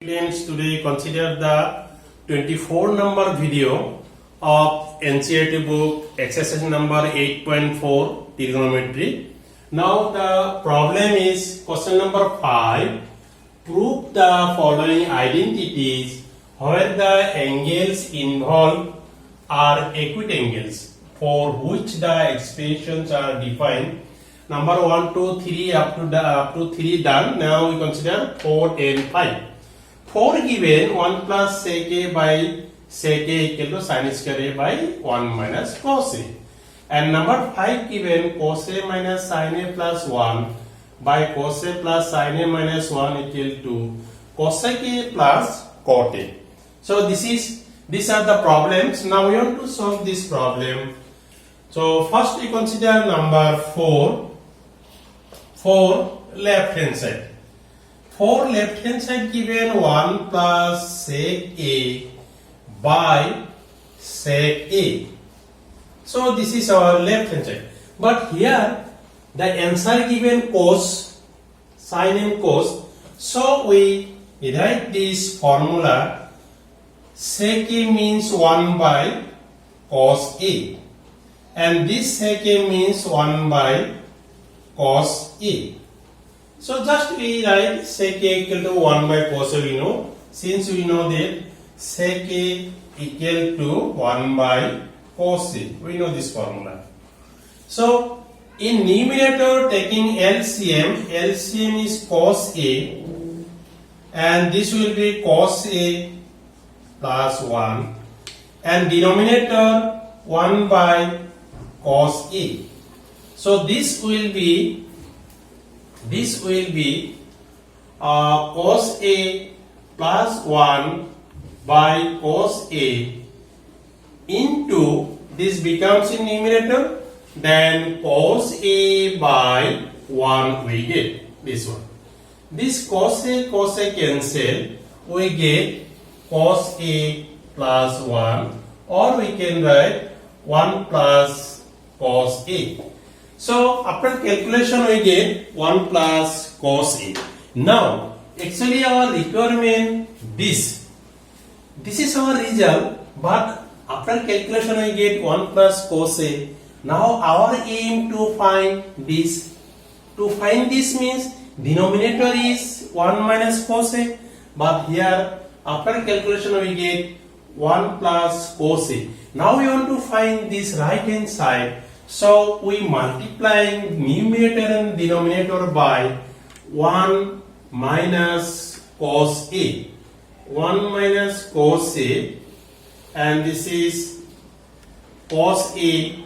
Students, today consider the 24 number video of NCERT book exercise number 8.4 trigonometry. Now the problem is question number 5. Prove the following identities where the angles involved are acute angles for which the expressions are defined. Number 1, 2, 3 up to 3 done. Now we consider 4 and 5. 4 given 1 plus sec a by sec a equal to sin square a by 1 minus cos a. And number 5 given cos a minus sin a plus 1 by cos a plus sin a minus 1 equal to cosec a plus cot a. So these are the problems. Now we want to solve this problem. So first we consider number 4 left hand side. For left hand side given 1 plus sec a by sec a. So this is our left hand side. But here the answer given cos, sin and cos. So we write this formula. Sec a means 1 by cos a. And this sec a means 1 by cos a. So just we write sec a equal to 1 by cos a we know. Since we know that sec a equal to 1 by cos a. We know this formula. So in numerator taking LCM is cos a and this will be cos a plus 1 and denominator 1 by cos a. So this will be cos a plus 1 by cos a into this becomes in numerator, then cos a by 1 we get this one. This cos a cancel, we get cos a plus 1 or we can write 1 plus cos a. So after calculation we get 1 plus cos a. Now actually our requirement this is our result, but after calculation we get 1 plus cos a. Now our aim to find this. To find this means denominator is 1 minus cos a, but here after calculation we get 1 plus cos a. Now we want to find this right hand side. So we multiply numerator and denominator by 1 minus cos a. 1 minus cos a and this is cos a.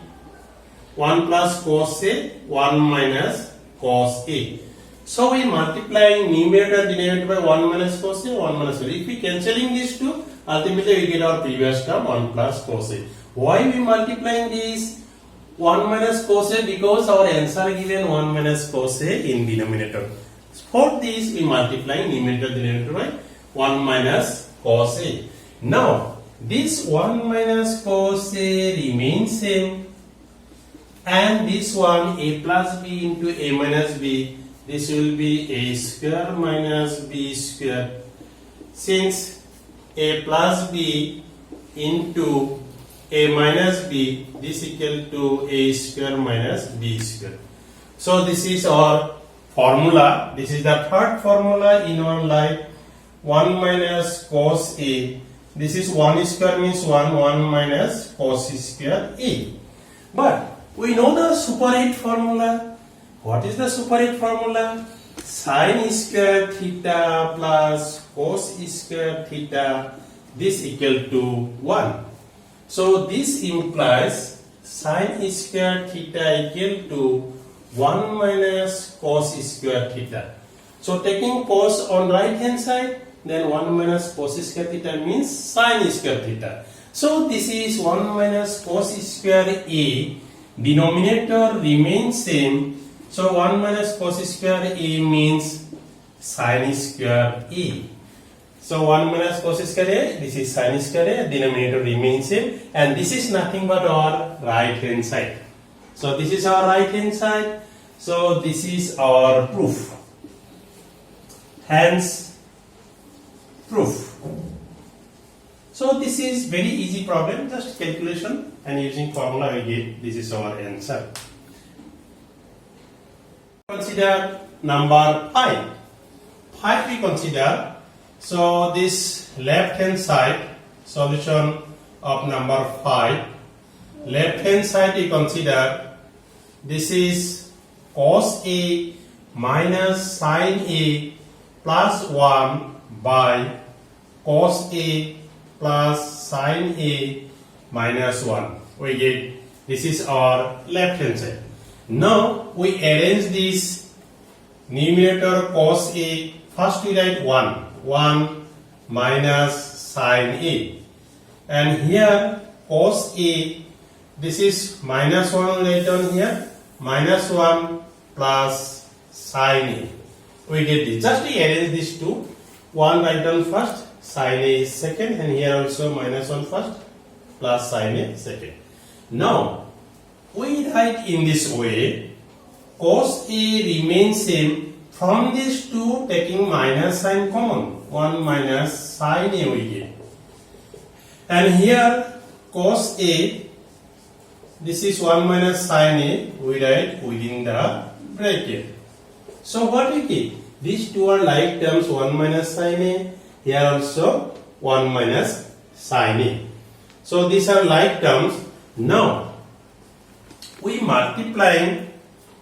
1 plus cos a, 1 minus cos a. So we multiply numerator denominator by 1 minus cos a, 1 minus cos a. If we cancelling these two, ultimately we get our previous term 1 plus cos a. Why we multiplying this 1 minus cos a? Because our answer given 1 minus cos a in denominator. For this we multiply numerator denominator by 1 minus cos a. Now this 1 minus cos a remains same and this one a plus b into a minus b, this will be a square minus b square. Since a plus b into a minus b, this equal to a square minus b square. So this is our formula. This is the third formula in our life. 1 minus cos a. This is 1 square means 1 minus cos square a. But we know the super 8 formula. What is the super 8 formula? Sin square theta plus cos square theta, this equal to 1. So this implies sin square theta equal to 1 minus cos square theta. So taking cos on right hand side, then 1 minus cos square theta means sin square theta. So this is 1 minus cos square a. Denominator remains same. So 1 minus cos square a means sin square a. So 1 minus cos square a, this is sin square a, denominator remains same, and this is nothing but our right hand side. So this is our right hand side. So this is our proof. Hence proof. So this is very easy problem, just calculation and using formula we get this is our answer. Consider number 5. 5 we consider. So this left hand side solution of number 5. Left hand side we consider this is cos A minus sin A plus 1 by cos A plus sin A minus 1. We get this is our left hand side. Now we arrange this numerator cos A. First we write 1 minus sin A, and here cos A, this is minus 1 written here, minus 1 plus sin A. We get this. Just we arrange these two. 1 write down first, sin A is second, and here also minus 1 first plus sin A second. Now we write in this way, cos A remains same. From these two taking minus sign common, 1 minus sin A we get. And here cos A, this is 1 minus sin A, we write within the bracket. So what we get? These two are like terms, 1 minus sin A, here also 1 minus sin A. So these are like terms. Now we multiplying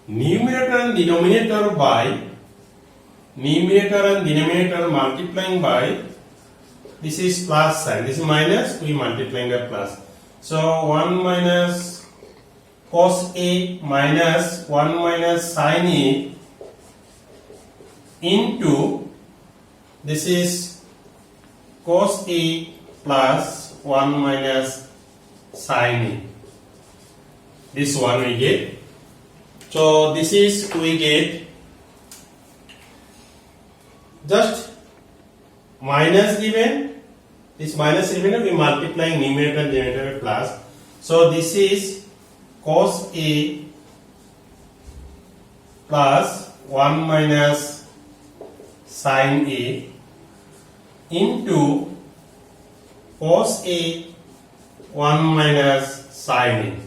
numerator and denominator by multiplying by, this is plus sign, this is minus, we multiplying by plus. So 1 minus cos A minus 1 minus sin A into, this is cos A plus 1 minus sin A. This one we get. So this is we get just minus given, this minus given, we multiplying numerator and denominator plus. So this is cos A plus 1 minus sin A into cos A 1 minus sin A.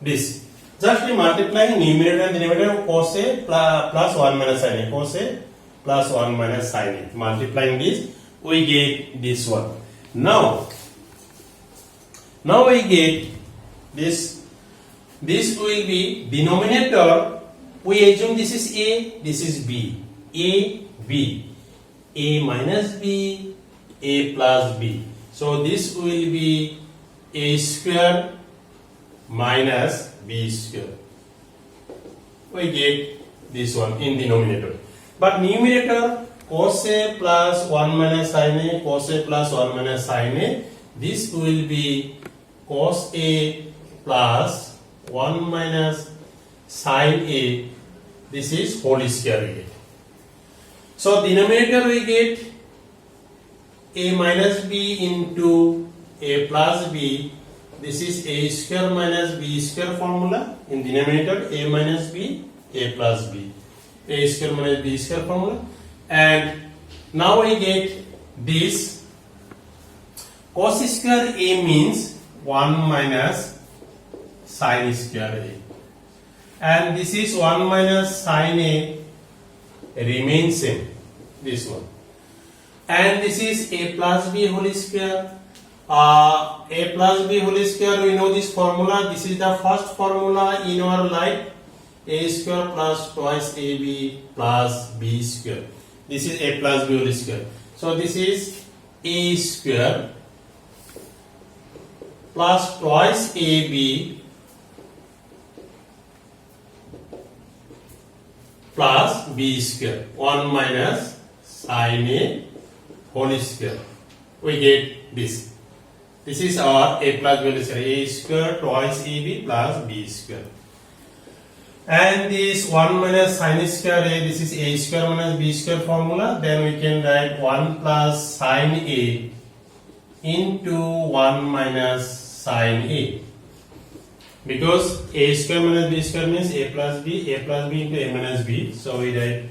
This just we multiplying numerator and denominator, cos A plus 1 minus sin A, cos A plus 1 minus sin A. Multiplying this, we get this one. Now we get this. This will be denominator. We assume this is A, this is B. A, B. A minus B, A plus B. So this will be A square minus B square. We get this one in denominator. But numerator, cos A plus 1 minus sin A, cos A plus 1 minus sin A, this will be cos A plus 1 minus sin A, this is whole square we get. So denominator we get A minus B into A plus B, this is A square minus B square formula. In denominator A minus B, A plus B. A square minus B square formula. And now we get this cos square A means 1 minus sin square A. And this is 1 minus sin A remains same, this one. And this is A plus B whole square. A plus B whole square, we know this formula. This is the first formula in our life. A square plus twice AB plus B square. This is A plus B whole square. So this is A square plus twice AB plus B square. 1 minus sin A whole square. We get this. This is our A plus B whole square. A square twice AB plus B square. And this 1 minus sin square A, this is A square minus B square formula. Then we can write 1 plus sin A into 1 minus sin A. Because A square minus B square means A plus B into A minus B. So we write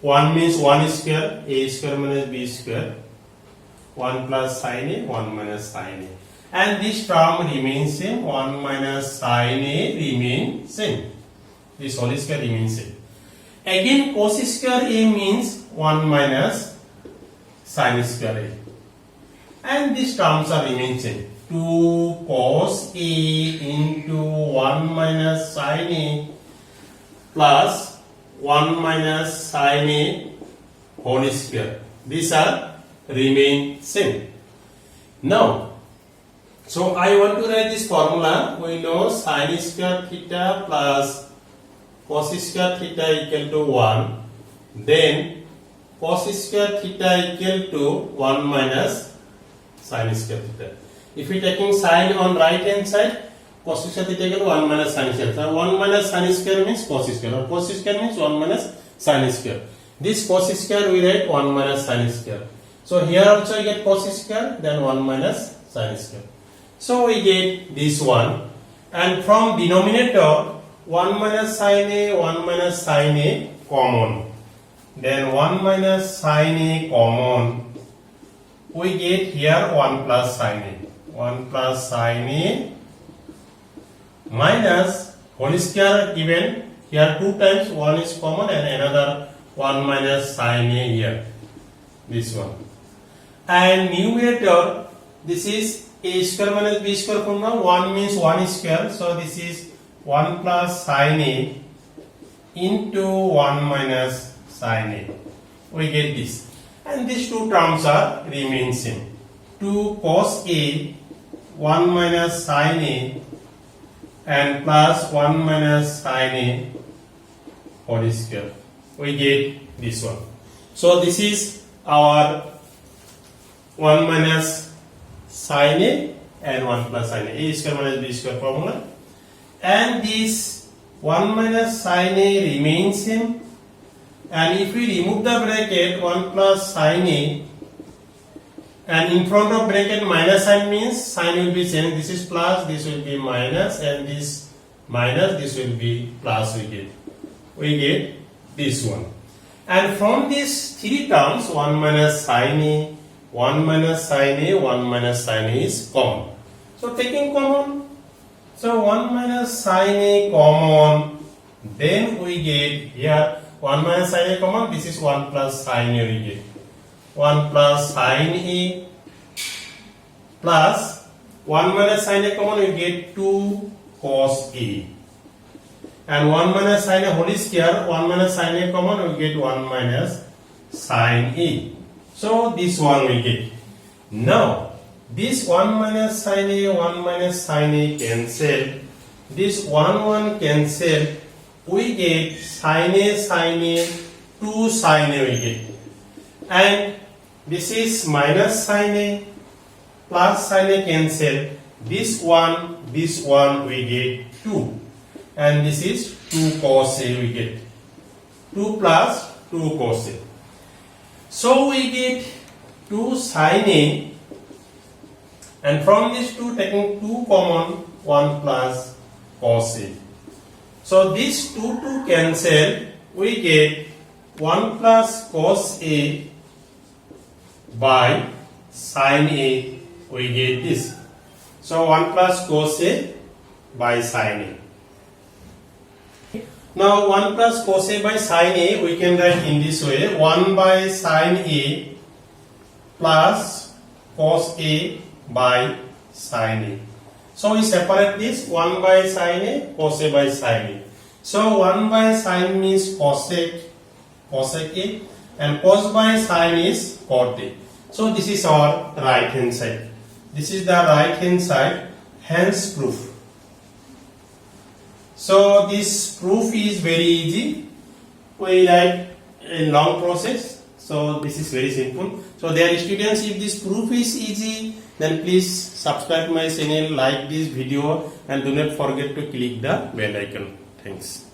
1 means 1 square, a square minus b square, 1 plus sin a, 1 minus sin a. And this term remains same, 1 minus sin a remains same. This whole square remains same. Again cos square a means 1 minus sin square a. And these terms are remain same. 2 cos a into 1 minus sin a plus 1 minus sin a whole square. These are remain same. Now, so I want to write this formula. We know sin square theta plus cos square theta equal to 1. Then cos square theta equal to 1 minus sin square theta. If we taking sin on right hand side, cos square theta equal to 1 minus sin square. So 1 minus sin square means cos square, or cos square means 1 minus sin square. This cos square we write 1 minus sin square. So here also you get cos square, then 1 minus sin square. So we get this one, and from denominator 1 minus sin a, 1 minus sin a common. Then 1 minus sin a common. We get here 1 plus sin a. 1 plus sin a minus whole square given here 2 times, 1 is common, and another 1 minus sin a here. This one. And numerator, this is a square minus b square formula. 1 means 1 square. So this is 1 plus sin a into 1 minus sin a. We get this. And these two terms are remain same. 2 cos a, 1 minus sin a, and plus 1 minus sin a whole square. We get this one. So this is our 1 minus sin a and 1 plus sin a square minus b square formula. And this 1 minus sin a remains same. And if we remove the bracket 1 plus sin a, and in front of bracket minus sign means sign will be same. This is plus, this will be minus, and this minus, this will be plus. We get this one. And from these three terms, 1 minus sin a, 1 minus sin a, 1 minus sin a is common. So taking common, so 1 minus sin a common, then we get here 1 minus sin a common, this is 1 plus sin a we get. 1 plus sin a plus 1 minus sin a common, we get 2 cos a. And 1 minus sin a whole square, 1 minus sin a common, we get 1 minus sin a. So this one we get. Now this 1 minus sin a, 1 minus sin a cancel. This 1 cancel. We get sin a, 2 sin a we get. And this is minus sin a plus sin a cancel. This one we get 2. And this is 2 cos a we get. 2 plus 2 cos a. So we get 2 sin a, and from this 2 taking 2 common, 1 plus cos a. So this 2 cancel, we get 1 plus cos a by sin a, we get this. So 1 plus cos a by sin a. Now 1 plus cos a by sin a, we can write in this way, 1 by sin a plus cos a by sin a. So we separate this, 1 by sin a, cos a by sin a. So 1 by sin means cosec a, and cos by sin is cot a. So this is our right hand side. This is the right hand side, hence proof. So this proof is very easy. We write a long process. So this is very simple. So dear students, if this proof is easy, then please subscribe my channel, like this video, and do not forget to click the bell icon. Thanks.